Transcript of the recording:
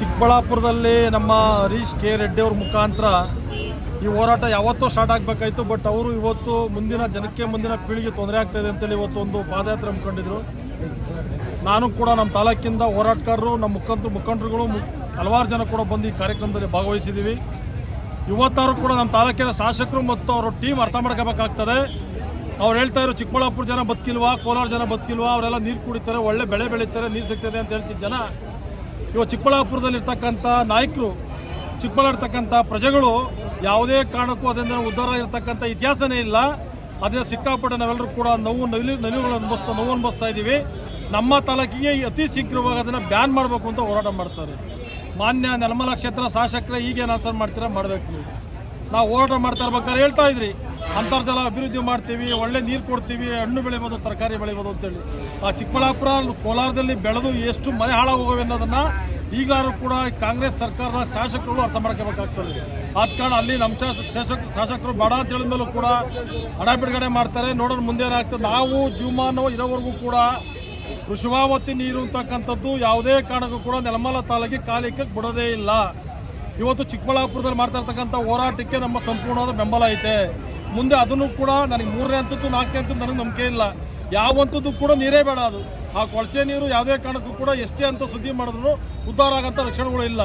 ಚಿಕ್ಕಬಳ್ಳಾಪುರದಲ್ಲಿ ನಮ್ಮ ಹರೀಶ್ ಕೆ ರೆಡ್ಡಿ ಅವ್ರ ಮುಖಾಂತರ ಈ ಹೋರಾಟ ಯಾವತ್ತೂ ಸ್ಟಾರ್ಟ್ ಆಗಬೇಕಾಯಿತು. ಬಟ್ ಅವರು ಇವತ್ತು ಮುಂದಿನ ಜನಕ್ಕೆ, ಮುಂದಿನ ಪೀಳಿಗೆ ತೊಂದರೆ ಆಗ್ತಾಯಿದೆ ಅಂತೇಳಿ ಇವತ್ತು ಒಂದು ಪಾದಯಾತ್ರೆ ಹಮ್ಮಿಕೊಂಡಿದ್ರು. ನಾನು ಕೂಡ ನಮ್ಮ ತಾಲೂಕಿಂದ ಹೋರಾಟಗಾರರು, ನಮ್ಮ ಮುಖಂಡರುಗಳು ಹಲವಾರು ಜನ ಕೂಡ ಬಂದು ಈ ಕಾರ್ಯಕ್ರಮದಲ್ಲಿ ಭಾಗವಹಿಸಿದ್ದೀವಿ. ಇವತ್ತಾರು ಕೂಡ ನಮ್ಮ ತಾಲೂಕಿನ ಶಾಸಕರು ಮತ್ತು ಅವರ ಟೀಮ್ ಅರ್ಥ ಮಾಡ್ಕೋಬೇಕಾಗ್ತದೆ. ಅವ್ರು ಹೇಳ್ತಾಯಿದ್ರು ಚಿಕ್ಕಬಳ್ಳಾಪುರ ಜನ ಬದುಕಿಲ್ವಾ, ಕೋಲಾರ ಜನ ಬದುಕಿಲ್ವಾ, ಅವರೆಲ್ಲ ನೀರು ಕುಡಿತಾರೆ, ಒಳ್ಳೆ ಬೆಳೆ ಬೆಳೀತಾರೆ, ನೀರು ಸಿಗ್ತದೆ ಅಂತ ಹೇಳ್ತಿದ್ದ ಜನ ಇವಾಗ ಚಿಕ್ಕಬಳ್ಳಾಪುರದಲ್ಲಿರ್ತಕ್ಕಂಥ ನಾಯಕರು, ಚಿಕ್ಕಬಳ್ಳಾಪುರತಕ್ಕಂಥ ಪ್ರಜೆಗಳು ಯಾವುದೇ ಕಾರಣಕ್ಕೂ ಅದರಿಂದ ಉದ್ಧಾರ ಇರತಕ್ಕಂಥ ಇತಿಹಾಸನೇ ಇಲ್ಲ. ಅದೇ ಸಿಕ್ಕಾಪಟ್ಟೆ ನಾವೆಲ್ಲರೂ ಕೂಡ ನೋವು ಅನುಭವಿಸ್ತಾ ಇದ್ದೀವಿ. ನಮ್ಮ ತಾಲೂಕಿಗೆ ಅತಿ ಶೀಘ್ರವಾಗಿ ಅದನ್ನು ಬ್ಯಾನ್ ಮಾಡಬೇಕು ಅಂತ ಹೋರಾಟ ಮಾಡ್ತಾರೆ. ಮಾನ್ಯ ನೆಲಮಲ ಕ್ಷೇತ್ರ ಶಾಸಕರೇ ಈಗೇನು ಆನ್ಸರ್ ಮಾಡ್ತೀರಾ, ಮಾಡಬೇಕು. ನಾವು ಹೋರಾಟ ಮಾಡ್ತಾ ಇರ್ಬೇಕಾದ್ರೆ ಹೇಳ್ತಾ ಇದ್ರಿ ಅಂತರ್ಜಲ ಅಭಿವೃದ್ಧಿ ಮಾಡ್ತೀವಿ, ಒಳ್ಳೆ ನೀರು ಕೊಡ್ತೀವಿ, ಹಣ್ಣು ಬೆಳಿಬೋದು, ತರಕಾರಿ ಬೆಳಿಬೋದು ಅಂತೇಳಿ. ಆ ಚಿಕ್ಕಬಳ್ಳಾಪುರ ಕೋಲಾರದಲ್ಲಿ ಬೆಳೆದು ಎಷ್ಟು ಮನೆ ಹಾಳಾಗೋವೆ ಅನ್ನೋದನ್ನು ಈಗಾದರೂ ಕೂಡ ಕಾಂಗ್ರೆಸ್ ಸರ್ಕಾರದ ಶಾಸಕರು ಅರ್ಥ ಮಾಡ್ಕೋಬೇಕಾಗ್ತದೆ. ಆದ ಕಾರಣ ಅಲ್ಲಿ ನಮ್ಮ ಶಾಸಕರು ಬೇಡ ಅಂತ ಹೇಳಿದ ಮೇಲೂ ಕೂಡ ಹಣ ಬಿಡುಗಡೆ ಮಾಡ್ತಾರೆ. ನೋಡೋಣ ಮುಂದೆ ಏನಾಗ್ತದೆ. ನಾವು ಜೀವಮಾನ ಇರೋವರೆಗೂ ಕೂಡ ವೃಷಭಾವತಿ ನೀರು ಅಂತಕ್ಕಂಥದ್ದು ಯಾವುದೇ ಕಾರಣಕ್ಕೂ ಕೂಡ ನೆಲಮಲ ತಾಲೂಕಿಗೆ ಕಾಲಿಕ್ಕೆ ಬಿಡೋದೇ ಇಲ್ಲ. ಇವತ್ತು ಚಿಕ್ಕಬಳ್ಳಾಪುರದಲ್ಲಿ ಮಾಡ್ತಾ ಇರ್ತಕ್ಕಂಥ ಹೋರಾಟಕ್ಕೆ ನಮ್ಮ ಸಂಪೂರ್ಣವಾದ ಬೆಂಬಲ ಐತೆ. ಮುಂದೆ ಅದನ್ನು ಕೂಡ ನನಗೆ 3ನೇ ಹಂತದ್ದು 4ನೇ ಹಂತದ್ದು ನನಗೆ ನಂಬಿಕೆ ಇಲ್ಲ. ಯಾವ ಹಂತದ್ದು ಕೂಡ ನೀರೇ ಬೇಡ. ಅದು ಆ ಕೊಳಚೆ ನೀರು ಯಾವುದೇ ಕಾರಣಕ್ಕೂ ಕೂಡ ಎಷ್ಟೇ ಅಂತ ಸುದ್ದಿ ಮಾಡಿದ್ರು ಉದ್ಧಾರ ಆಗೋಂಥ ಲಕ್ಷಣಗಳು ಇಲ್ಲ.